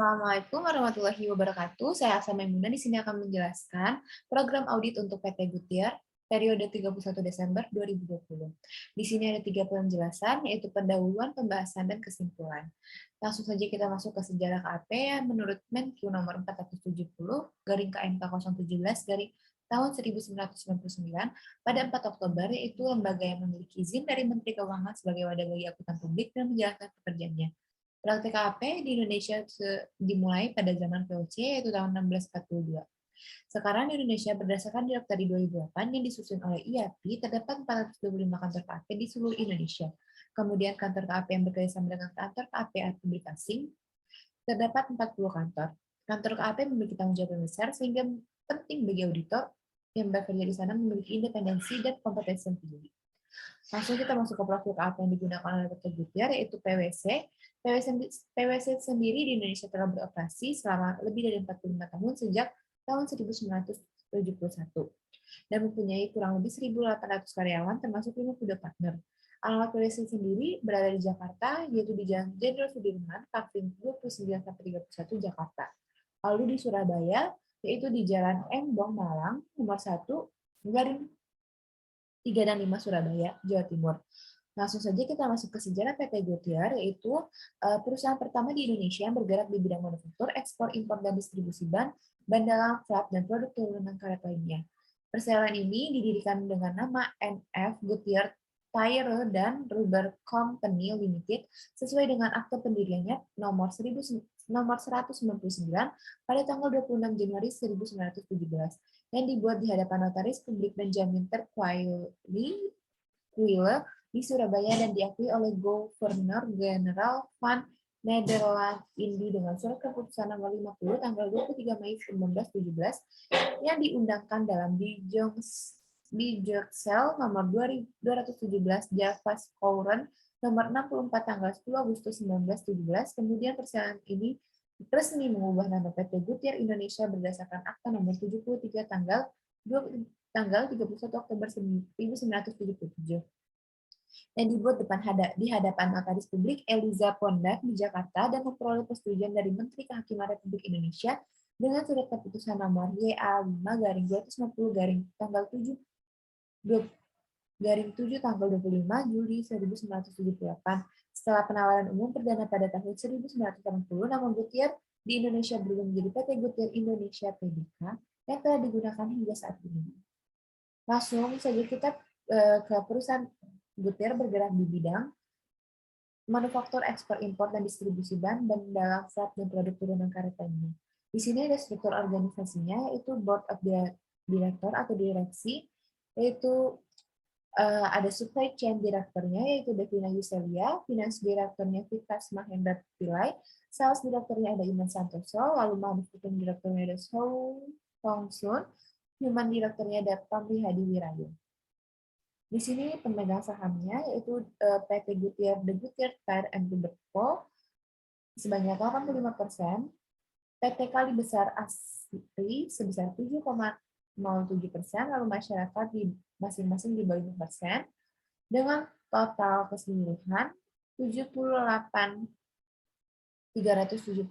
Assalamualaikum warahmatullahi wabarakatuh. Saya Asa Maimunah di sini akan menjelaskan program audit untuk PT Gutier periode 31 Desember 2020. Di sini ada 3 penjelasan, yaitu pendahuluan, pembahasan, dan kesimpulan. Langsung saja kita masuk ke sejarah KAP yang menurut Menq nomor 470 garing KMK 017 garing tahun 1999 pada 4 Oktober, yaitu lembaga yang memiliki izin dari Menteri Keuangan sebagai wadah bagi akuntan publik dan menjalankan pekerjaannya. Praktek KAP di Indonesia dimulai pada zaman VOC, yaitu tahun 1642. Sekarang di Indonesia berdasarkan Direktori 2008 yang disusun oleh IAPI, terdapat 425 kantor KAP di seluruh Indonesia. Kemudian kantor KAP yang bekerjasama dengan kantor KAP publik asing, terdapat 40 kantor. Kantor KAP memiliki tanggung jawab yang besar, sehingga penting bagi auditor yang bekerja di sana memiliki independensi dan kompetensi yang tinggi. Langsung kita masuk ke profil KAP yang digunakan oleh PT Gutier, yaitu PwC. PwC sendiri di Indonesia telah beroperasi selama lebih dari 45 tahun sejak tahun 1971 dan mempunyai kurang lebih 1.800 karyawan termasuk 52 partner. Alamat PwC sendiri berada di Jakarta, yaitu di Jalan Jenderal Sudirman, Kavling 29-31 Jakarta. Lalu di Surabaya, yaitu di Jalan Embong Malang, nomor 1, garing 3 dan 5 Surabaya, Jawa Timur. Langsung saja kita masuk ke sejarah PT Gutier, yaitu perusahaan pertama di Indonesia yang bergerak di bidang manufaktur, ekspor, impor, dan distribusi ban dalam, flap, dan produk turunan karet lainnya. Perseroan ini didirikan dengan nama NF Gutier Tire dan Rubber Company Limited sesuai dengan akte pendiriannya nomor 199 pada tanggal 26 Januari 1917 yang dibuat di hadapan notaris publik Benjamin Terquaili di Surabaya dan diakui oleh Gubernur Jenderal van Nederland-Indië dengan surat keputusan nomor 50 tanggal 23 Mei 1917 yang diundangkan dalam Dijksel nomor 217 Javascoren nomor 64 tanggal 10 Agustus 1917. Kemudian perseroan ini resmi mengubah nama PT Gutier Indonesia berdasarkan Akta nomor 73 tanggal 31 Oktober 1977 dan dibuat di hadapan notaris publik Eliza Pondak di Jakarta dan memperoleh persetujuan dari Menteri Kehakiman Republik Indonesia dengan surat keputusan nomor YA5-250 tanggal 7 tanggal 25 Juli 1978. Setelah penawaran umum perdana pada tahun 1980, nama Gutier di Indonesia berubah menjadi PT Gutier Indonesia Tbk yang telah digunakan hingga saat ini. Langsung saja kita ke perusahaan Gutier bergerak di bidang manufaktur, ekspor, impor, dan distribusi ban dalam, flap, dan produk turunan karet lainnya. Di sini ada struktur organisasinya, yaitu Board of Director atau direksi, yaitu ada supply chain direkturnya, yaitu Devina Yuselia, finance direkturnya Vikas Mahendra Pillai, sales direkturnya ada Iman Santoso, lalu manufacturing direkturnya ada Hong Sun, human direkturnya ada Pamri Hadi Wirayu. Di sini pemegang sahamnya yaitu PT Gutier, The Gutier Tire and Rubber Co. sebanyak 85%, PT Kali Besar Asri sebesar 7,07%, lalu masyarakat di masing-masing di bawah 5%, dengan total keseluruhan 378.525.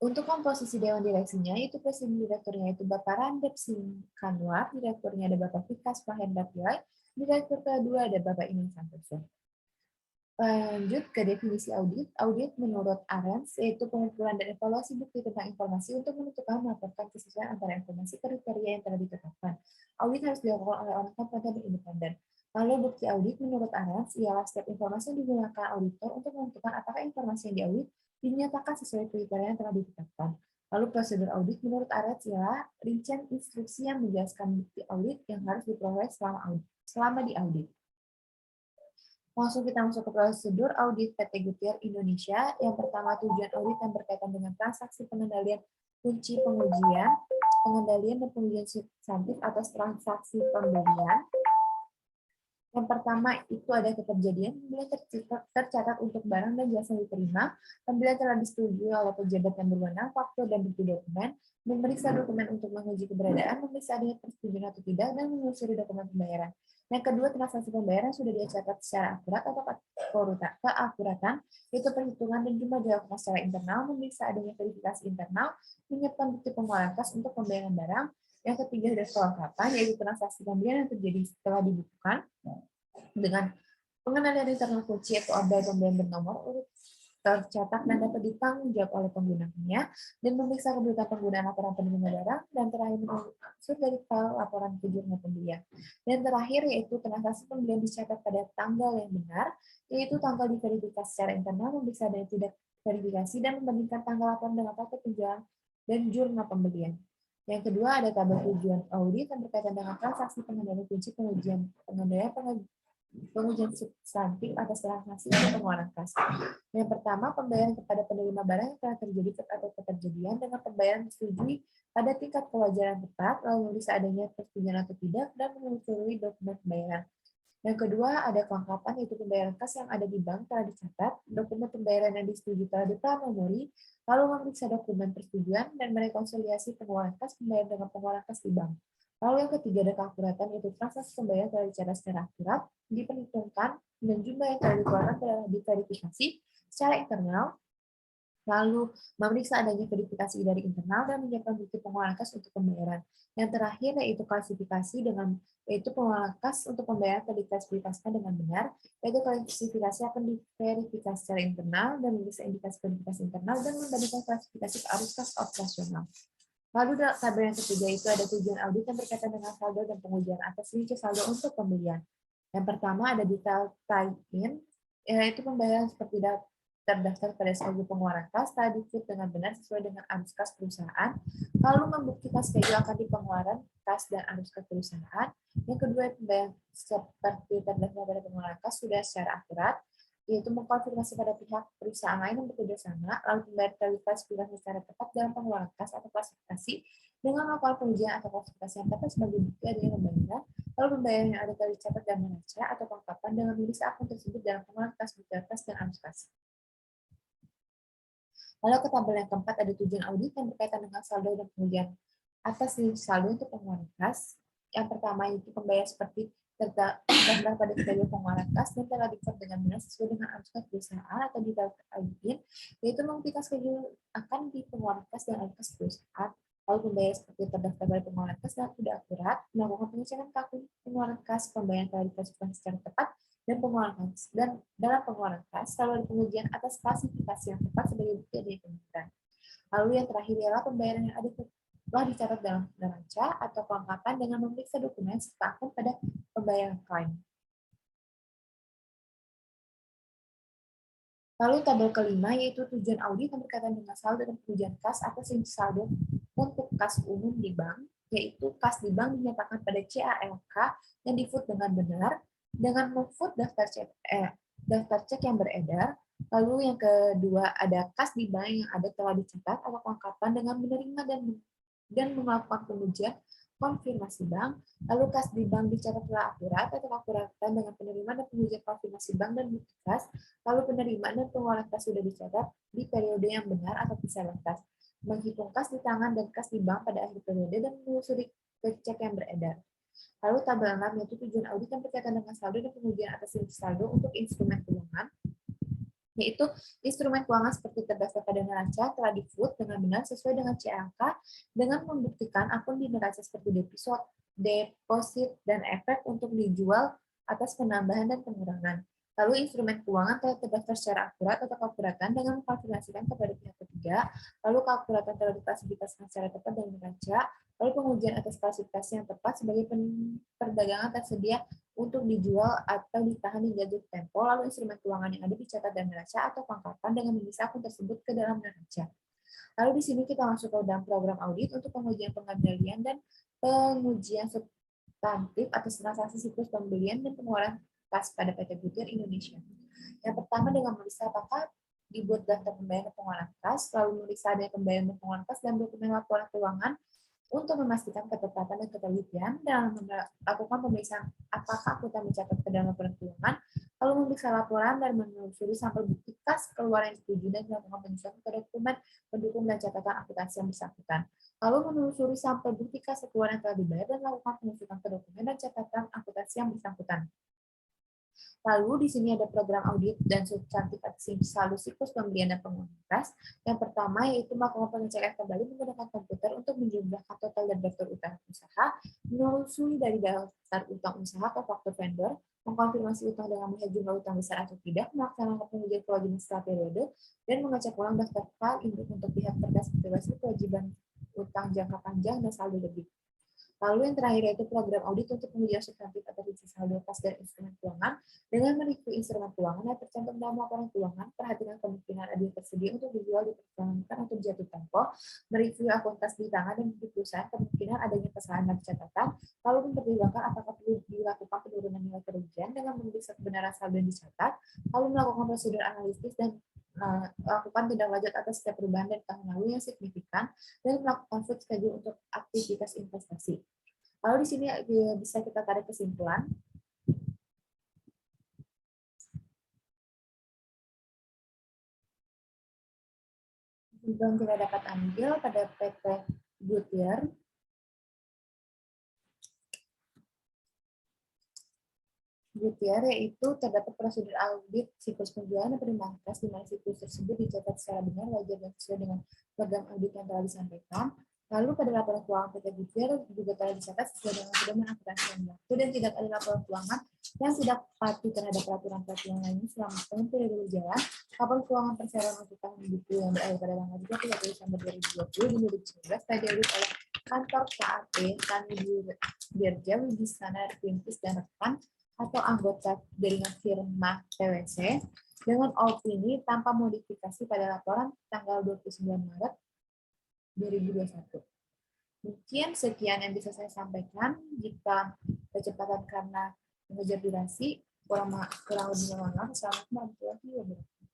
Untuk komposisi Dewan Direksinya, itu Presiden Direkturnya itu Bapak Randep Singh Kanwar, Direkturnya ada Bapak Vikas Mahendra Pillai, Direktur kedua ada Bapak Iman Santoso. Lanjut ke definisi audit. Audit menurut Arens, yaitu pengumpulan dan evaluasi bukti tentang informasi untuk menentukan melaporkan kesesuaian antara informasi kriteria yang telah ditetapkan. Audit harus dilakukan oleh orang kompeten dan independen. Lalu bukti audit menurut Arens ialah setiap informasi yang digunakan auditor untuk menentukan apakah informasi yang diaudit dinyatakan sesuai kriteria yang telah ditetapkan. Lalu prosedur audit menurut Arens ialah rincian instruksi yang menjelaskan bukti audit yang harus diperoleh selama diaudit. Langsung kita masuk ke prosedur audit PT Gutier Indonesia. Yang pertama, tujuan audit yang berkaitan dengan transaksi pengendalian kunci pengujian, pengendalian dan pengujian substantif atas transaksi pembelian. Yang pertama itu ada keterjadian pembelian tercatat untuk barang dan jasa yang diterima, pembelian telah disetujui oleh pejabat yang berwenang, faktur dan bukti dokumen, memeriksa dokumen untuk menguji keberadaan, memeriksa adanya persetujuan atau tidak, dan menelusuri dokumen pembayaran. Yang kedua, transaksi pembayaran sudah dicatat secara akurat atau keakuratan, yaitu perhitungan dan jumlah dilakukan secara internal, memeriksa adanya verifikasi internal, menyiapkan bukti pengeluaran kas untuk pembayaran barang. Yang ketiga, ada kelengkapan, yaitu transaksi pembelian yang terjadi setelah dibukukan dengan pengenalan internal kunci atau order pembelian bernomor urut tercetak dan dapat ditanggung jawab oleh penggunanya, dan memeriksa kebenaran penggunaan laporan penerima barang, dan terakhir maksud dari file laporan ke jurnal pembelian. Dan terakhir yaitu transaksi pembelian dicatat pada tanggal yang benar, yaitu tanggal diverifikasi secara internal, memeriksa dan tidak verifikasi, dan membandingkan tanggal laporan dengan tanggal penjualan dan jurnal pembelian. Yang kedua ada tabel tujuan audit yang berkaitan dengan transaksi pengendalian kunci pengujian pengujian substantif atas transaksi atau pengeluaran kas. Yang pertama, pembayaran kepada penerima barang yang telah terjadi atau keterjadian dengan pembayaran disetujui pada tingkat kewajaran tepat, lalu menulis adanya persetujuan atau tidak, dan menelusuri dokumen pembayaran. Yang kedua, ada kelengkapan, yaitu pembayaran kas yang ada di bank telah dicatat, dokumen pembayaran yang disetujui telah dipramomori, lalu memeriksa dokumen persetujuan, dan merekonsiliasi pengeluaran kas pembayaran dengan pengeluaran kas di bank. Lalu yang ketiga ada keakuratan, yaitu transaksi pembayaran telah dicatat secara akurat, diperhitungkan, dan jumlah yang telah dikeluarkan telah diverifikasi secara internal, lalu memeriksa adanya verifikasi dari internal, dan menyiapkan bukti pengeluaran kas untuk pembayaran. Yang terakhir yaitu klasifikasi yaitu pengeluaran kas untuk pembayaran telah diklasifikasikan dengan benar, yaitu klasifikasi akan diverifikasi secara internal, dan memeriksa indikasi verifikasi internal, dan membandingkan klasifikasi ke arus kas operasional. Lalu tabel yang ketiga itu ada tujuan audit yang berkaitan dengan saldo dan pengujian atas rinci saldo untuk pembelian. Yang pertama ada detail tie-in, yaitu pembayaran seperti terdaftar pada schedule pengeluaran kas, telah di-fit dengan benar sesuai dengan arus kas perusahaan, lalu membuktikan schedule akan di pengeluaran kas dan arus kas perusahaan. Yang kedua, pembayaran seperti terdaftar pada pengeluaran kas sudah secara akurat, yaitu mengkonfirmasi pada pihak perusahaan lain yang bekerja sama, lalu pembayaran terklasifikasi secara tepat dalam pengeluaran kas atau klasifikasi dengan melakukan pengujian atau klasifikasi yang tepat sebagai bukti adanya pembayaran, lalu pembayaran yang ada telah dicatat dan neraca atau kelengkapan dengan menulis akun tersebut dalam pengeluaran kas, bukti kas, dan arus kas. Lalu ke tabel yang keempat ada tujuan audit yang berkaitan dengan saldo dan pengujian atas saldo untuk pengeluaran kas. Yang pertama itu pembayaran seperti terdaftar pada schedule pengeluaran kas dan telah di-fit dengan benar sesuai dengan arus kas perusahaan atau detail audit, yaitu membuktikan schedule akan di pengeluaran kas dan arus kas perusahaan. Lalu pembayaran seperti terdaftar pada pengeluaran kas dan tidak akurat, melakukan pengecekan ke akun pengeluaran kas, pembayaran telah diklasifikasi secara tepat, dan pengeluaran kas, dan dalam pengeluaran kas lalu ada pengujian atas klasifikasi yang tepat sebagai bukti adanya pembayaran. Lalu yang terakhir ialah pembayaran yang ada telah dicatat dalam neraca atau kelengkapan dengan memeriksa dokumen serta akun pada pembayaran klaim. Lalu tabel kelima yaitu tujuan audit yang berkaitan dengan saldo dan pengujian kas atau saldo untuk kas umum di bank, yaitu kas di bank dinyatakan pada CALK yang di-fit dengan benar dengan memfoot daftar cek yang beredar. Lalu yang kedua ada kas di bank yang ada telah dicatat atau kelengkapan dengan menerima dan melakukan pengujian konfirmasi bank. Lalu kas di bank dicatat telah akurat atau keakuratan dengan penerimaan dan pengujian konfirmasi bank dan bukti kas. Lalu penerimaan dan pengeluaran kas sudah dicatat di periode yang benar atau pisah kas. Menghitung kas di tangan dan kas di bank pada akhir periode dan menelusuri cek yang beredar. Lalu tabel 6 yaitu tujuan audit yang berkaitan dengan saldo dan pengujian atas saldo untuk instrumen keuangan, yaitu instrumen keuangan seperti terdaftar pada neraca telah di-fit dengan benar sesuai dengan CALK dengan membuktikan akun di neraca seperti deposit dan efek untuk dijual atas penambahan dan pengurangan. Lalu instrumen keuangan telah terdaftar secara akurat atau keakuratan dengan mengkonfirmasikan kepada pihak ketiga, lalu keakuratan telah diklasifikasikan secara tepat dan neraca, lalu pengujian atas klasifikasi yang tepat sebagai perdagangan tersedia untuk dijual atau ditahan hingga jatuh tempo, lalu instrumen keuangan yang ada dicatat dan neraca atau kelengkapan dengan mengisi akun tersebut ke dalam neraca. Lalu di sini kita masuk ke dalam program audit untuk pengujian pengendalian dan pengujian substantif atas transaksi siklus pembelian dan pengeluaran kas pada PT Goodyear Indonesia. Yang pertama dengan memeriksa apakah dibuat daftar pembayaran dan pengeluaran kas, lalu memeriksa adanya pembayaran dan pengeluaran kas dan dokumen laporan keuangan untuk memastikan ketepatan dan ketelitian dalam melakukan pemeriksaan apakah akuntan mencatat ke dalam laporan keuangan, lalu memeriksa laporan dan menelusuri sampel bukti kas keluaran yang setuju dan melakukan penyusunan ke dokumen pendukung dan catatan akuntansi yang bersangkutan. Lalu menelusuri sampel bukti kas keluaran yang telah dibayar dan melakukan penyusunan ke dokumen dan catatan akuntansi yang bersangkutan. Lalu di sini ada program audit dan substantif saldo siklus pembelian dan pengeluaran kas. Yang pertama yaitu melakukan pengecekan kembali menggunakan komputer untuk menjumlahkan total dan daftar utang usaha, menelusuri dari daftar utang usaha ke faktur vendor, mengkonfirmasi utang dengan melihat jumlah utang besar atau tidak, melaksanakan pengujian kewajiban setelah periode, dan mengecek ulang daftar file induk untuk pihak berdasar kewajiban utang jangka panjang dan saldo debit. Lalu yang terakhir yaitu program audit untuk pengujian substantif atau sisi saldo kas dan instrumen keuangan dengan mereview instrumen keuangan yang tercantum dalam laporan keuangan, perhatikan kemungkinan ada yang tersedia untuk dijual, diperjualbelikan atau jatuh tempo, mereview akuntas di tangan dan di perusahaan kemungkinan adanya kesalahan dan catatan, lalu mempertimbangkan apakah perlu dilakukan penurunan nilai kerugian dengan memeriksa kebenaran saldo yang dicatat, lalu melakukan prosedur analisis dan lakukan tindak lanjut atas setiap perubahan dari tahun lalu yang signifikan dan melakukan food schedule untuk aktivitas investasi. Lalu di sini bisa kita tarik kesimpulan. Kesimpulan kita dapat ambil pada PT Goodyear. Yaitu terdapat prosedur audit siklus penjualan dan penerimaan kas di mana siklus tersebut dicatat secara benar, wajar, dan sesuai dengan program audit yang telah disampaikan. Lalu pada laporan keuangan PT Goodyear juga telah dicatat sesuai dengan pedoman akuntansi yang berlaku dan tidak ada laporan keuangan yang tidak patuh terhadap peraturan-peraturan lainnya selama tahun periode berjalan. Laporan keuangan perseroan untuk tahun buku yang berakhir pada tanggal 30 Desember 2020 dan 2019 telah diaudit oleh kantor KAP, Tani Dirja, Wisana, Pintis, dan rekan atau anggota jaringan firma TWC dengan opini tanpa modifikasi pada laporan tanggal 29 Maret 2021. Mungkin sekian yang bisa saya sampaikan. Jika kecepatan karena mengejar durasi, kurang lebih mohon maaf. Assalamualaikum warahmatullahi wabarakatuh.